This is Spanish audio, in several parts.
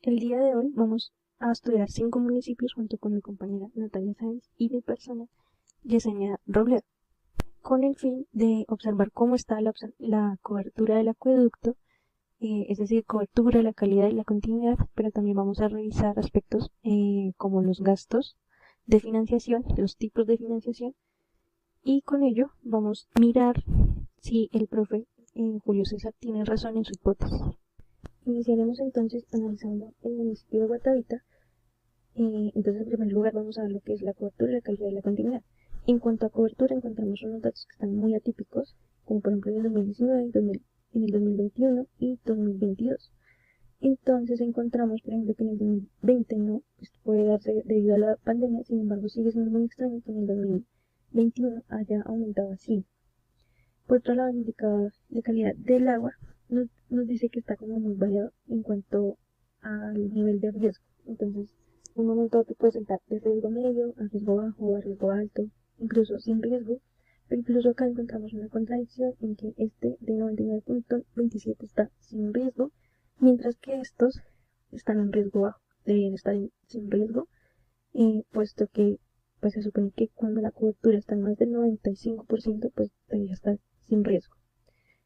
El día de hoy vamos a estudiar 5 municipios junto con mi compañera Natalia Sáenz y mi persona Yesenia Robledo, con el fin de observar cómo está la cobertura del acueducto, es decir, cobertura, la calidad y la continuidad, pero también vamos a revisar aspectos como los gastos de financiación, los tipos de financiación, y con ello vamos a mirar si el profe Julio César tiene razón en su hipótesis. Iniciaremos entonces analizando el municipio de Guatavita. Entonces, en primer lugar, vamos a ver lo que es la cobertura, la calidad y la continuidad. En cuanto a cobertura, encontramos unos datos que están muy atípicos, como por ejemplo en el 2019, en el 2021 y 2022. Entonces encontramos, por ejemplo, que en el 2020 no, esto puede darse debido a la pandemia, sin embargo sigue siendo muy extraño que en el 2021 haya aumentado así. Por otro lado, el indicador de calidad del agua nos dice que está como muy variado en cuanto al nivel de riesgo. Entonces, en un momento te puedes estar de riesgo medio a riesgo bajo o a riesgo alto, incluso sin riesgo, pero incluso acá encontramos una contradicción en que este de 99.27 está sin riesgo, mientras que estos están en riesgo bajo, deberían estar sin riesgo, puesto que pues se supone que cuando la cobertura está en más del 95%, pues debería estar sin riesgo.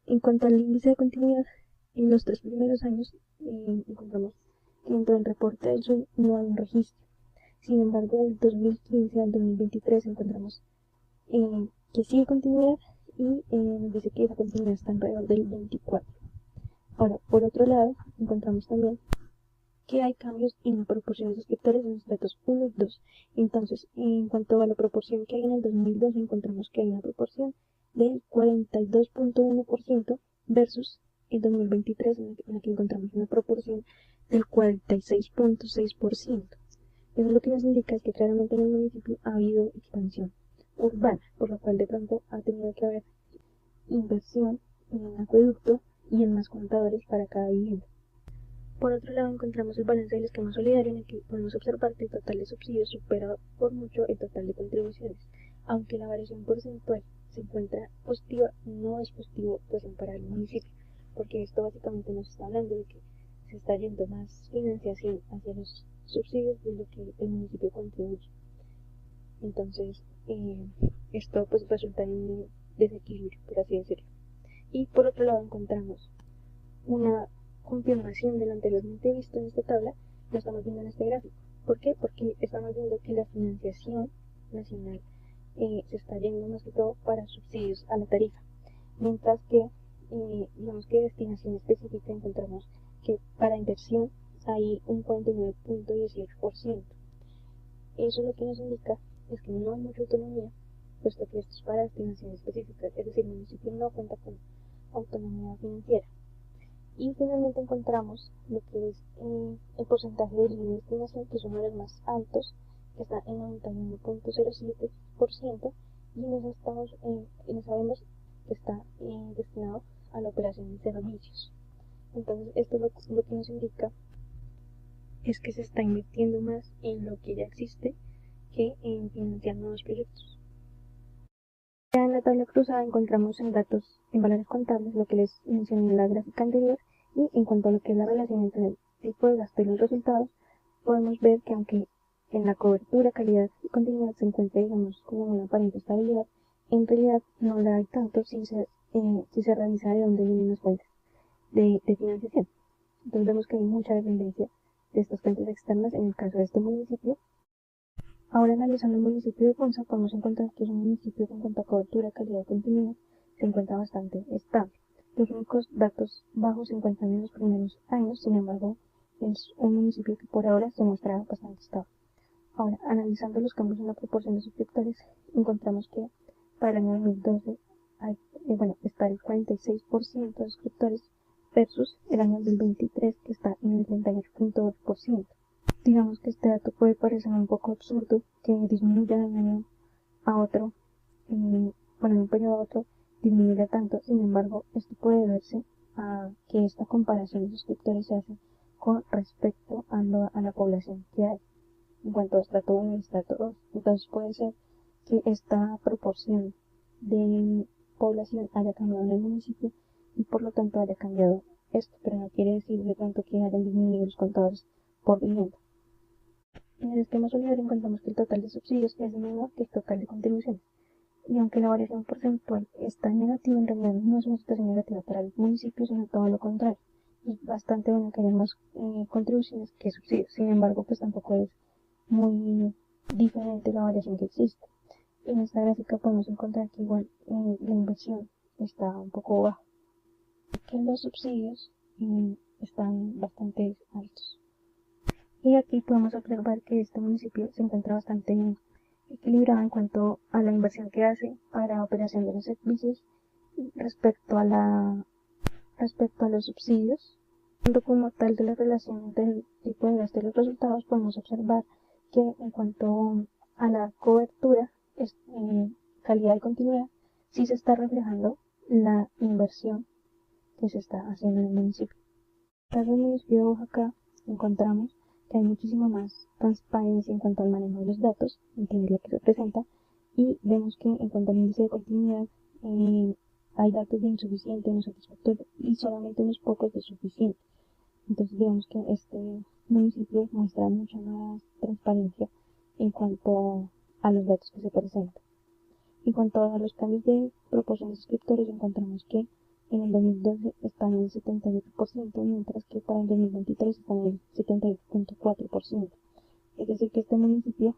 En cuanto al índice de continuidad, en los 3 primeros años encontramos que dentro del reporte del SUI no hay un registro. Sin embargo, del 2015 al 2023 encontramos que sí hay continuidad y nos dice que esa continuidad está alrededor del 24. Ahora, por otro lado, encontramos también que hay cambios en la proporción de suscriptores en los datos 1 y 2. Entonces, en cuanto a la proporción que hay en el 2002, encontramos que hay una proporción del 42.1% versus el 2023, en la que encontramos una proporción del 46.6%. Eso lo que nos indica es que claramente en el municipio ha habido expansión urbana, por lo cual de pronto ha tenido que haber inversión en el acueducto y en más contadores para cada vivienda. Por otro lado, encontramos el balance del esquema solidario, en el que podemos observar que el total de subsidios supera por mucho el total de contribuciones. Aunque la variación porcentual se encuentra positiva, no es positivo para el municipio, porque esto básicamente nos está hablando de que se está yendo más financiación hacia los subsidios de lo que el municipio contribuye. Entonces, esto pues resulta en un desequilibrio, por así decirlo. Y por otro lado encontramos una confirmación de lo anteriormente visto en esta tabla, lo estamos viendo en este gráfico. ¿Por qué? Porque estamos viendo que la financiación nacional se está yendo más que todo para subsidios a la tarifa, mientras que digamos que destinación específica encontramos que para inversión hay un 49.18%. Eso lo que nos indica es que no hay mucha autonomía, puesto que esto es para destinación específica, es decir, el municipio no cuenta con autonomía financiera. Y finalmente encontramos lo que es el porcentaje de libre destinación, que es uno de los más altos, que está en 91.07%, y en eso sabemos que está destinado a la operación de servicios. Entonces, esto lo que nos indica es que se está invirtiendo más en lo que ya existe que en financiar nuevos proyectos. Ya en la tabla cruzada encontramos en datos, en valores contables, lo que les mencioné en la gráfica anterior, y en cuanto a lo que es la relación entre el tipo de gasto y los resultados, podemos ver que aunque en la cobertura, calidad y continuidad se encuentra, digamos, como una aparente estabilidad, en realidad no la hay tanto si se revisa de dónde vienen las fuentes de financiación. Entonces vemos que hay mucha dependencia de estas fuentes externas en el caso de este municipio. Ahora, analizando el municipio de Ponza, podemos encontrar que es un municipio que en cuanto a cobertura, calidad y continuidad se encuentra bastante estable. Los únicos datos bajos se encuentran en los primeros años, sin embargo, es un municipio que por ahora se muestra bastante estable. Ahora, analizando los cambios en la proporción de suscriptores, encontramos que para el año 2012 está el 46% de suscriptores versus el año 2023 que está en el 38.2%. Digamos que este dato puede parecer un poco absurdo, que disminuya de un año a otro, de un periodo a otro, disminuya tanto. Sin embargo, esto puede deberse a que esta comparación de suscriptores se hace con respecto a la población que hay en cuanto a estrato 1 y estrato 2. Entonces puede ser que esta proporción de población haya cambiado en el municipio y por lo tanto haya cambiado esto, pero no quiere decir de pronto que hayan disminuido los contadores por vivienda. En el esquema solidario encontramos que el total de subsidios es menor que el total de contribuciones. Y aunque la variación porcentual está negativa, en realidad no es una situación negativa para el municipio, sino todo lo contrario. Es bastante bueno que haya más contribuciones que subsidios. Sin embargo, pues tampoco es muy diferente la variación que existe. En esta gráfica podemos encontrar que igual la inversión está un poco baja, que los subsidios están bastante altos. Y aquí podemos observar que este municipio se encuentra bastante equilibrado en cuanto a la inversión que hace para operación de los servicios respecto respecto a los subsidios. Tanto como tal de la relación entre el tipo de gasto y los resultados, podemos observar que en cuanto a la cobertura, calidad y continuidad, sí se está reflejando la inversión que se está haciendo en el municipio. En el caso del municipio de Oaxaca, encontramos que hay muchísima más transparencia en cuanto al manejo de los datos, entender lo que se presenta, y vemos que en cuanto al índice de continuidad, hay datos de insuficiente, no satisfactorio, y solamente unos pocos de suficiente. Entonces vemos que este municipio muestra mucha más transparencia en cuanto a los datos que se presentan. En cuanto a los cambios de proporción de suscriptores, encontramos que en el 2012 están en el 78%, mientras que para el 2023 están en el 78.4%. Es decir, que este municipio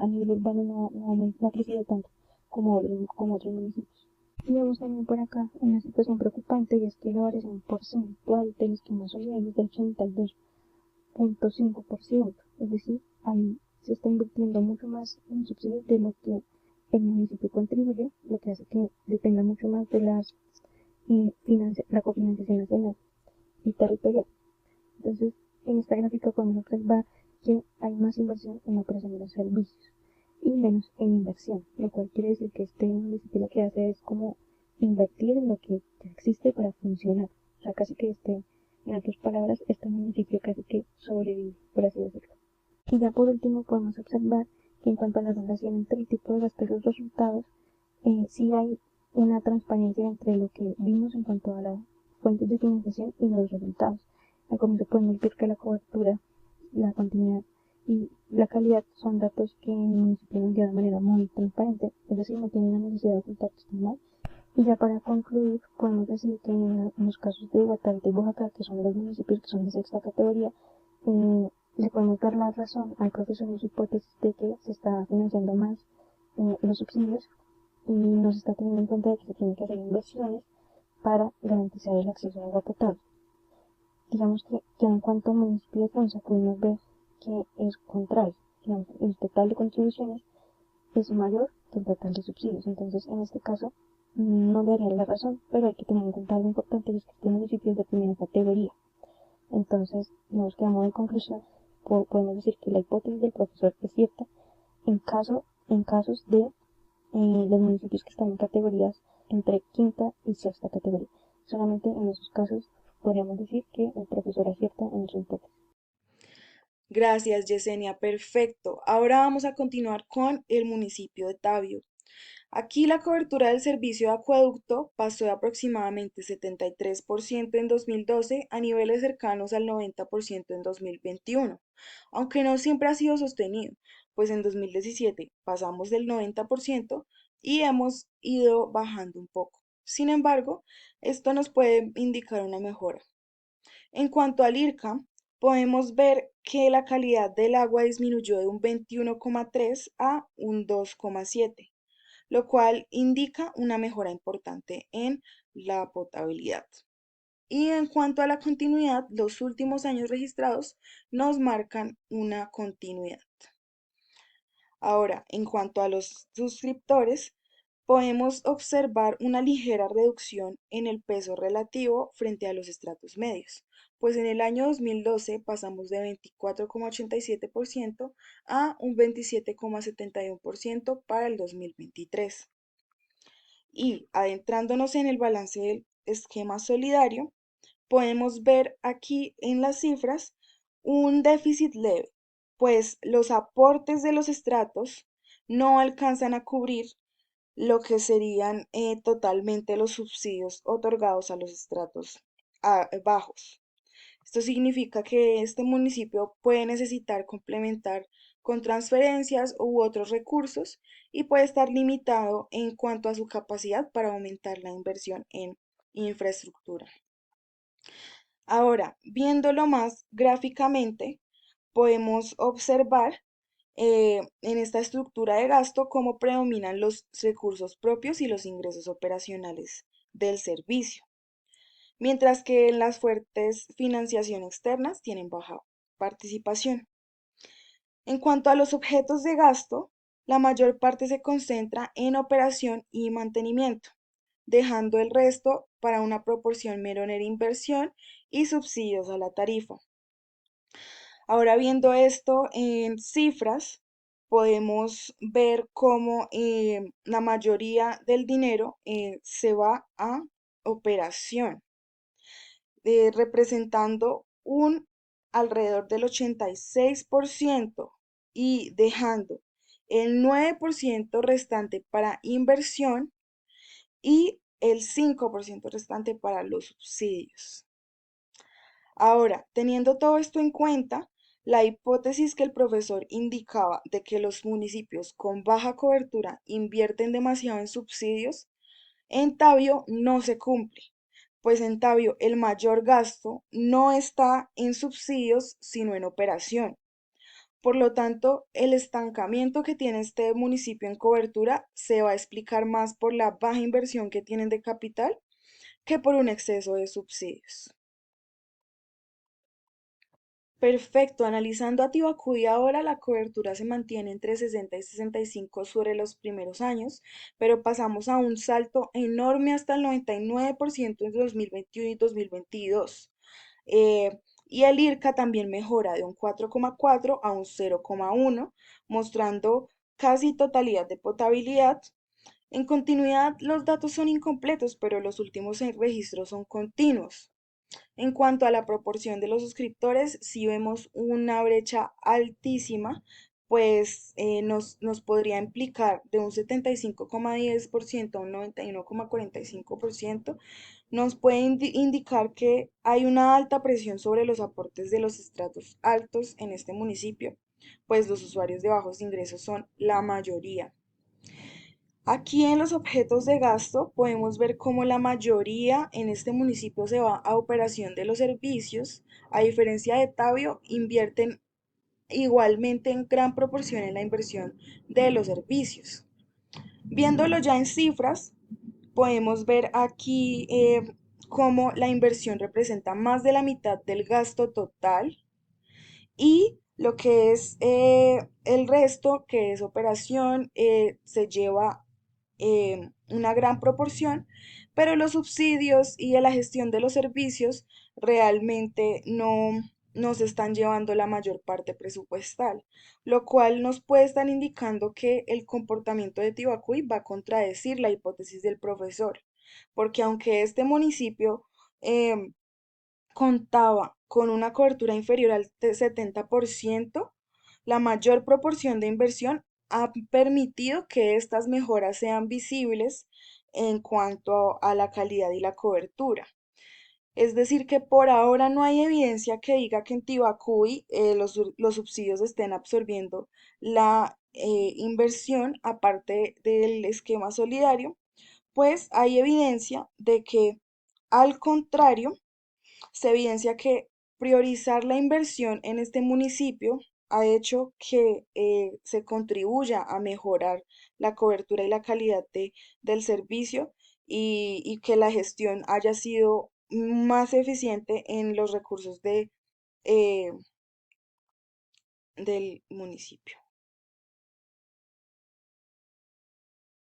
a nivel urbano no ha crecido tanto como otros municipios. Y vemos también por acá una situación preocupante, y es que la variación porcentual del esquema solidario es del 82.5%. Es decir, ahí se está invirtiendo mucho más en subsidios de lo que el municipio contribuye, lo que hace que dependa mucho más de la cofinanciación nacional y territorial. Entonces, en esta gráfica podemos observar que hay más inversión en la operación de los servicios y menos en inversión, lo cual quiere decir que este municipio lo que hace es como invertir en lo que ya existe para funcionar. O sea, casi que en otras palabras, este municipio casi que sobrevive, por así decirlo. Y ya por último podemos observar que en cuanto a la relación entre el tipo de gasto y los resultados, sí hay una transparencia entre lo que vimos en cuanto a las fuentes de financiación y los resultados. Al comienzo podemos ver que la cobertura, la continuidad y la calidad son datos que el municipio nos dio de manera muy transparente, es decir, no tienen la necesidad de ocultar que están mal. Y ya para concluir, podemos decir que en los casos de Guatavita y Oaxaca, que son los municipios que son de sexta categoría, le podemos dar la razón al profesor en su hipótesis de que se está financiando más los subsidios y no se está teniendo en cuenta de que se tienen que hacer inversiones para garantizar el acceso a agua potable. Digamos que ya en cuanto al municipio de Ponza pudimos ver que es contrario. Digamos, el total de contribuciones es mayor que el total de subsidios. Entonces, en este caso, no le daría la razón, pero hay que tener en cuenta algo importante, y es que este municipio es de primera categoría. Entonces, digamos que a modo de conclusión, podemos decir que la hipótesis del profesor es cierta en casos de los municipios que están en categorías entre quinta y sexta categoría. Solamente en esos casos podríamos decir que el profesor acierta en su hipótesis. Gracias, Yesenia. Perfecto. Ahora vamos a continuar con el municipio de Tabio. Aquí la cobertura del servicio de acueducto pasó de aproximadamente 73% en 2012 a niveles cercanos al 90% en 2021, aunque no siempre ha sido sostenido, pues en 2017 pasamos del 90% y hemos ido bajando un poco. Sin embargo, esto nos puede indicar una mejora. En cuanto al IRCA, podemos ver que la calidad del agua disminuyó de un 21,3 a un 2,7, lo cual indica una mejora importante en la potabilidad. Y en cuanto a la continuidad, los últimos años registrados nos marcan una continuidad. Ahora, en cuanto a los suscriptores, podemos observar una ligera reducción en el peso relativo frente a los estratos medios, pues en el año 2012 pasamos de 24,87% a un 27,71% para el 2023. Y adentrándonos en el balance del esquema solidario, podemos ver aquí en las cifras un déficit leve, pues los aportes de los estratos no alcanzan a cubrir lo que serían totalmente los subsidios otorgados a los estratos bajos. Esto significa que este municipio puede necesitar complementar con transferencias u otros recursos y puede estar limitado en cuanto a su capacidad para aumentar la inversión en infraestructura. Ahora, viéndolo más gráficamente, podemos observar en esta estructura de gasto cómo predominan los recursos propios y los ingresos operacionales del servicio, mientras que en las fuertes financiación externas tienen baja participación. En cuanto a los objetos de gasto, la mayor parte se concentra en operación y mantenimiento, dejando el resto para una proporción menor en inversión y subsidios a la tarifa. Ahora viendo esto en cifras, podemos ver cómo la mayoría del dinero se va a operación, representando un alrededor del 86% y dejando el 9% restante para inversión y el 5% restante para los subsidios. Ahora, teniendo todo esto en cuenta, la hipótesis que el profesor indicaba de que los municipios con baja cobertura invierten demasiado en subsidios, en Tabio no se cumple, pues en Tabio el mayor gasto no está en subsidios, sino en operación. Por lo tanto, el estancamiento que tiene este municipio en cobertura se va a explicar más por la baja inversión que tienen de capital que por un exceso de subsidios. Perfecto, analizando a Tibacuy ahora la cobertura se mantiene entre 60 y 65 sobre los primeros años, pero pasamos a un salto enorme hasta el 99% en 2021 y 2022. Y el IRCA también mejora de un 4,4 a un 0,1, mostrando casi totalidad de potabilidad. En continuidad, los datos son incompletos, pero los últimos registros son continuos. En cuanto a la proporción de los suscriptores, si vemos una brecha altísima, pues nos podría implicar de un 75,10% a un 91,45%, nos puede indicar que hay una alta presión sobre los aportes de los estratos altos en este municipio, pues los usuarios de bajos ingresos son la mayoría. Aquí en los objetos de gasto podemos ver cómo la mayoría en este municipio se va a operación de los servicios. A diferencia de Tabio, invierten igualmente en gran proporción en la inversión de los servicios. Viéndolo ya en cifras, podemos ver aquí cómo la inversión representa más de la mitad del gasto total y lo que es el resto, que es operación, se lleva una gran proporción, pero los subsidios y la gestión de los servicios realmente no se están llevando la mayor parte presupuestal, lo cual nos puede estar indicando que el comportamiento de Tibacuy va a contradecir la hipótesis del profesor, porque aunque este municipio contaba con una cobertura inferior al 70%, la mayor proporción de inversión ha permitido que estas mejoras sean visibles en cuanto a la calidad y la cobertura. Es decir, que por ahora no hay evidencia que diga que en Tibacuy los subsidios estén absorbiendo la inversión, aparte del esquema solidario, pues hay evidencia de que, al contrario, se evidencia que priorizar la inversión en este municipio ha hecho que se contribuya a mejorar la cobertura y la calidad del servicio y que la gestión haya sido más eficiente en los recursos eh, del municipio.